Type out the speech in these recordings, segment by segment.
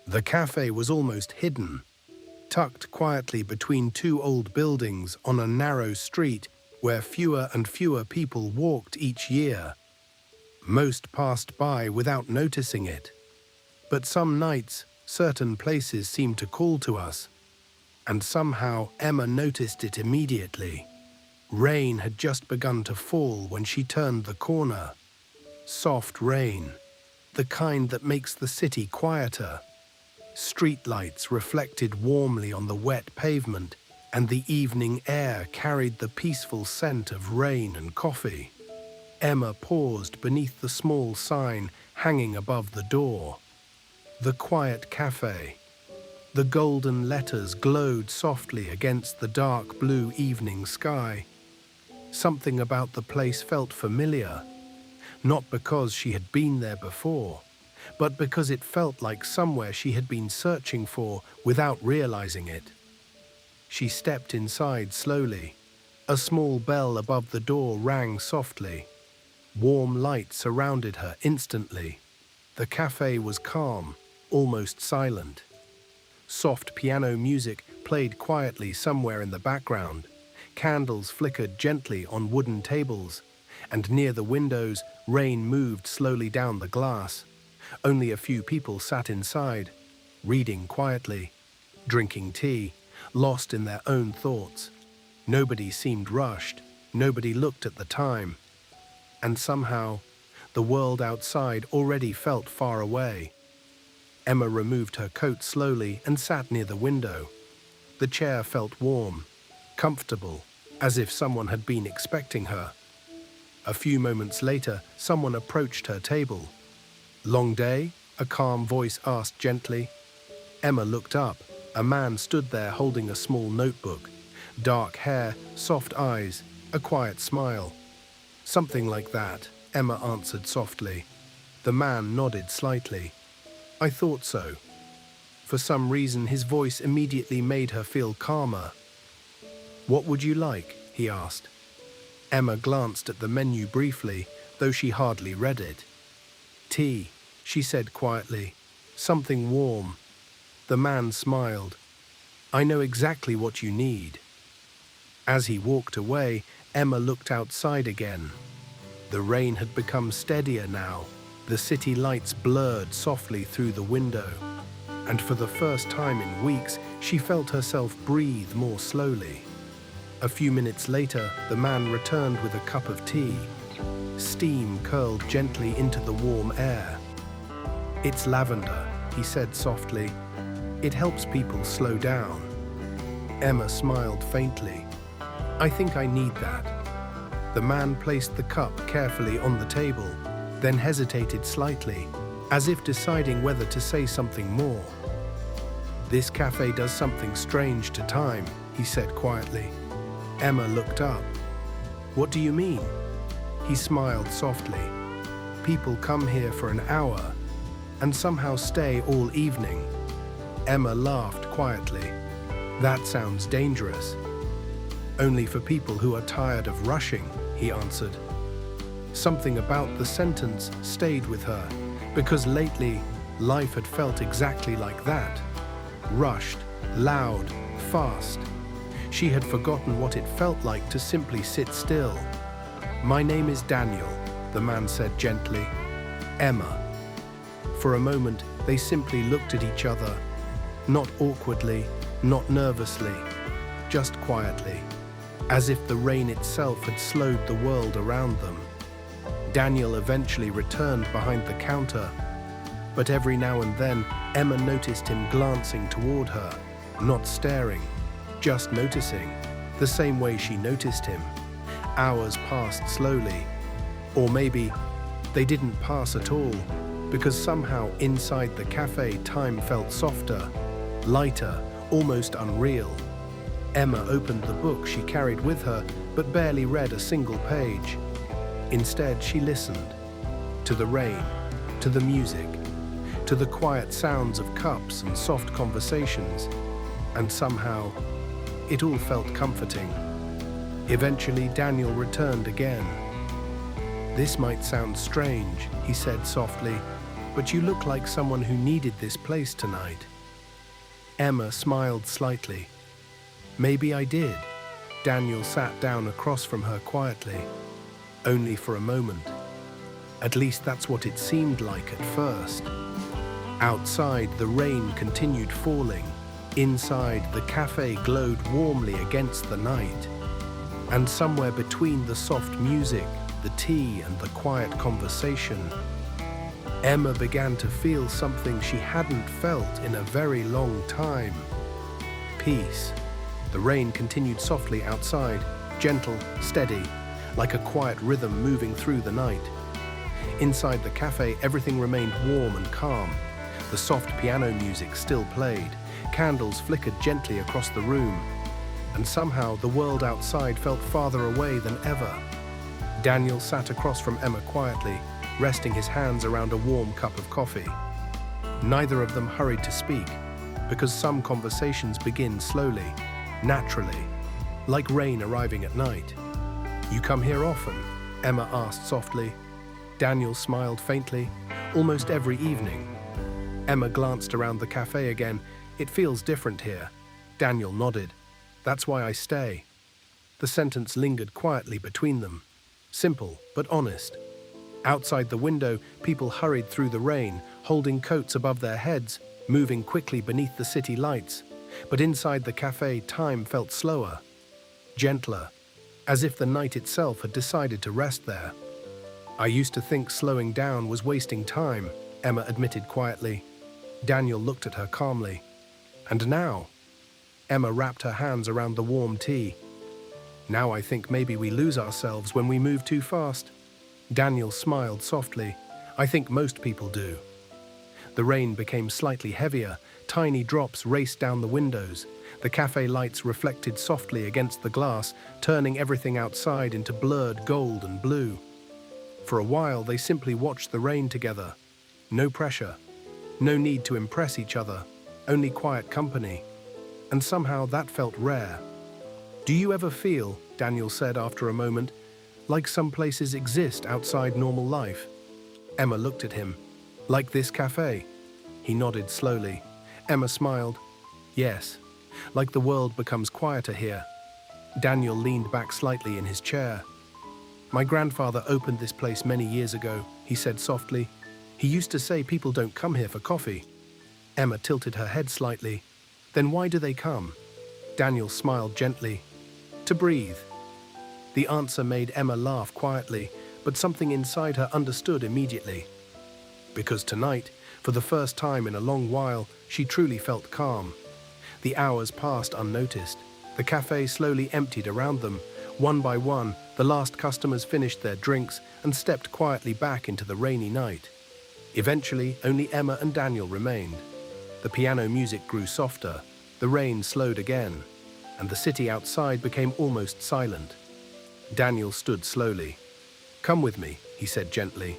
The cafe was almost hidden, tucked quietly between two old buildings on a narrow street where fewer and fewer people walked each year. Most passed by without noticing it. But some nights, certain places seemed to call to us, and somehow Emma noticed it immediately. Rain had just begun to fall when she turned the corner. Soft rain, the kind that makes the city quieter. Streetlights reflected warmly on the wet pavement, and the evening air carried the peaceful scent of rain and coffee. Emma paused beneath the small sign hanging above the door. The quiet cafe. The golden letters glowed softly against the dark blue evening sky. Something about the place felt familiar, not because she had been there before, but because it felt like somewhere she had been searching for without realizing it. She stepped inside slowly. A small bell above the door rang softly. Warm light surrounded her instantly. The cafe was calm, almost silent. Soft piano music played quietly somewhere in the background. Candles flickered gently on wooden tables, and near the windows, rain moved slowly down the glass. Only a few people sat inside, reading quietly, drinking tea, lost in their own thoughts. Nobody seemed rushed, nobody looked at the time. And somehow, the world outside already felt far away. Emma removed her coat slowly and sat near the window. The chair felt warm, comfortable, as if someone had been expecting her. A few moments later, someone approached her table. "Long day?" a calm voice asked gently. Emma looked up. A man stood there holding a small notebook. Dark hair, soft eyes, a quiet smile. "Something like that," Emma answered softly. The man nodded slightly. "I thought so." For some reason, his voice immediately made her feel calmer. "What would you like?" he asked. Emma glanced at the menu briefly, though she hardly read it. "Tea," she said quietly. "Something warm." The man smiled. "I know exactly what you need." As he walked away, Emma looked outside again. The rain had become steadier now. The city lights blurred softly through the window. And for the first time in weeks, she felt herself breathe more slowly. A few minutes later, the man returned with a cup of tea. Steam curled gently into the warm air. "It's lavender," he said softly. "It helps people slow down." Emma smiled faintly. "I think I need that." The man placed the cup carefully on the table, then hesitated slightly, as if deciding whether to say something more. "This cafe does something strange to time," he said quietly. Emma looked up. "What do you mean?" He smiled softly. "People come here for an hour and somehow stay all evening." Emma laughed quietly. "That sounds dangerous." "Only for people who are tired of rushing," he answered. Something about the sentence stayed with her, because lately life had felt exactly like that. Rushed, loud, fast. She had forgotten what it felt like to simply sit still. "My name is Daniel," the man said gently. "Emma." For a moment, they simply looked at each other, not awkwardly, not nervously, just quietly, as if the rain itself had slowed the world around them. Daniel eventually returned behind the counter, but every now and then, Emma noticed him glancing toward her, not staring, just noticing, the same way she noticed him. Hours passed slowly, or maybe they didn't pass at all, because somehow inside the cafe time felt softer, lighter, almost unreal. Emma opened the book she carried with her, but barely read a single page. Instead, she listened to the rain, to the music, to the quiet sounds of cups and soft conversations, and somehow it all felt comforting. Eventually, Daniel returned again. "This might sound strange," he said softly, but you look like someone who needed this place tonight." Emma smiled slightly. "Maybe I did." Daniel sat down across from her quietly. "Only for a moment. At least that's what it seemed like at first." Outside, the rain continued falling. Inside, the cafe glowed warmly against the night. And somewhere between the soft music, the tea, and the quiet conversation, Emma began to feel something she hadn't felt in a very long time. Peace. The rain continued softly outside, gentle, steady, like a quiet rhythm moving through the night. Inside the cafe, everything remained warm and calm. The soft piano music still played. Candles flickered gently across the room. And somehow the world outside felt farther away than ever. Daniel sat across from Emma quietly, resting his hands around a warm cup of coffee. Neither of them hurried to speak, because some conversations begin slowly, naturally, like rain arriving at night. "You come here often?" Emma asked softly. Daniel smiled faintly. "Almost every evening." Emma glanced around the cafe again. "It feels different here." Daniel nodded. "That's why I stay." The sentence lingered quietly between them. Simple, but honest. Outside the window, people hurried through the rain, holding coats above their heads, moving quickly beneath the city lights. But inside the cafe, time felt slower, gentler, as if the night itself had decided to rest there. "I used to think slowing down was wasting time," Emma admitted quietly. Daniel looked at her calmly. "And now?" Emma wrapped her hands around the warm tea. "Now I think maybe we lose ourselves when we move too fast." Daniel smiled softly. "I think most people do." The rain became slightly heavier. Tiny drops raced down the windows. The cafe lights reflected softly against the glass, turning everything outside into blurred gold and blue. For a while, they simply watched the rain together. No pressure. No need to impress each other. Only quiet company. And somehow that felt rare. "Do you ever feel," Daniel said after a moment, "like some places exist outside normal life?" Emma looked at him. "Like this cafe?" He nodded slowly. Emma smiled. "Yes, like the world becomes quieter here." Daniel leaned back slightly in his chair. "My grandfather opened this place many years ago," he said softly. "He used to say people don't come here for coffee." Emma tilted her head slightly. "Then why do they come?" Daniel smiled gently. "To breathe." The answer made Emma laugh quietly, but something inside her understood immediately. Because tonight, for the first time in a long while, she truly felt calm. The hours passed unnoticed. The cafe slowly emptied around them. One by one, the last customers finished their drinks and stepped quietly back into the rainy night. Eventually, only Emma and Daniel remained. The piano music grew softer, the rain slowed again, and the city outside became almost silent. Daniel stood slowly. "Come with me," he said gently.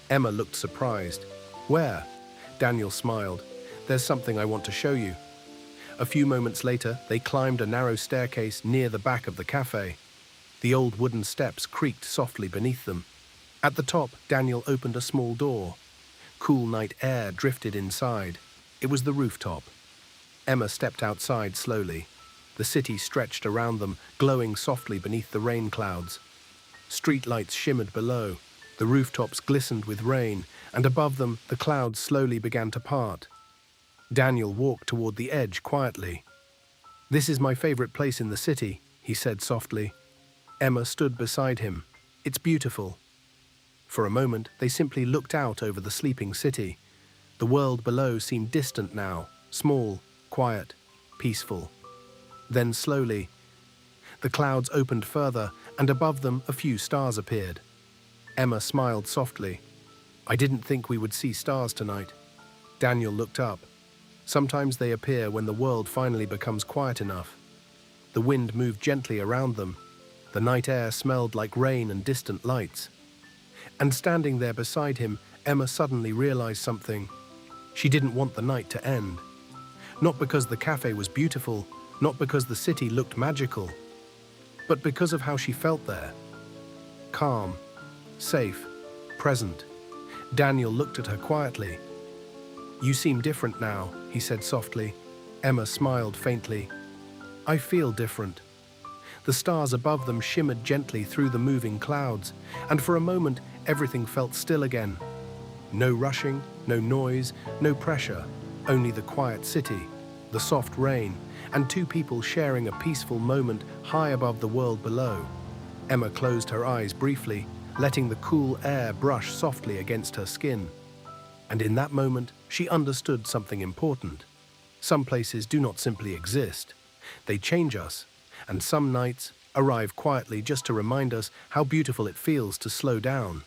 Emma looked surprised. "Where?" Daniel smiled. "There's something I want to show you." A few moments later, they climbed a narrow staircase near the back of the cafe. The old wooden steps creaked softly beneath them. At the top, Daniel opened a small door. Cool night air drifted inside. It was the rooftop. Emma stepped outside slowly. The city stretched around them, glowing softly beneath the rain clouds. Street lights shimmered below. The rooftops glistened with rain, and above them, the clouds slowly began to part. Daniel walked toward the edge quietly. "This is my favorite place in the city," he said softly. Emma stood beside him. "It's beautiful." For a moment, they simply looked out over the sleeping city. The world below seemed distant now, small, quiet, peaceful. Then slowly, the clouds opened further, and above them a few stars appeared. Emma smiled softly. "I didn't think we would see stars tonight." Daniel looked up. Sometimes they appear when the world finally becomes quiet enough. The wind moved gently around them. The night air smelled like rain and distant lights. And standing there beside him, Emma suddenly realized something. She didn't want the night to end. Not because the cafe was beautiful, not because the city looked magical, but because of how she felt there. Calm, safe, present. Daniel looked at her quietly. "You seem different now," he said softly. Emma smiled faintly. "I feel different." The stars above them shimmered gently through the moving clouds, and for a moment everything felt still again. No rushing, no noise, no pressure, only the quiet city, the soft rain, and two people sharing a peaceful moment high above the world below. Emma closed her eyes briefly, letting the cool air brush softly against her skin. And in that moment, she understood something important. Some places do not simply exist. They change us, and some nights arrive quietly just to remind us how beautiful it feels to slow down.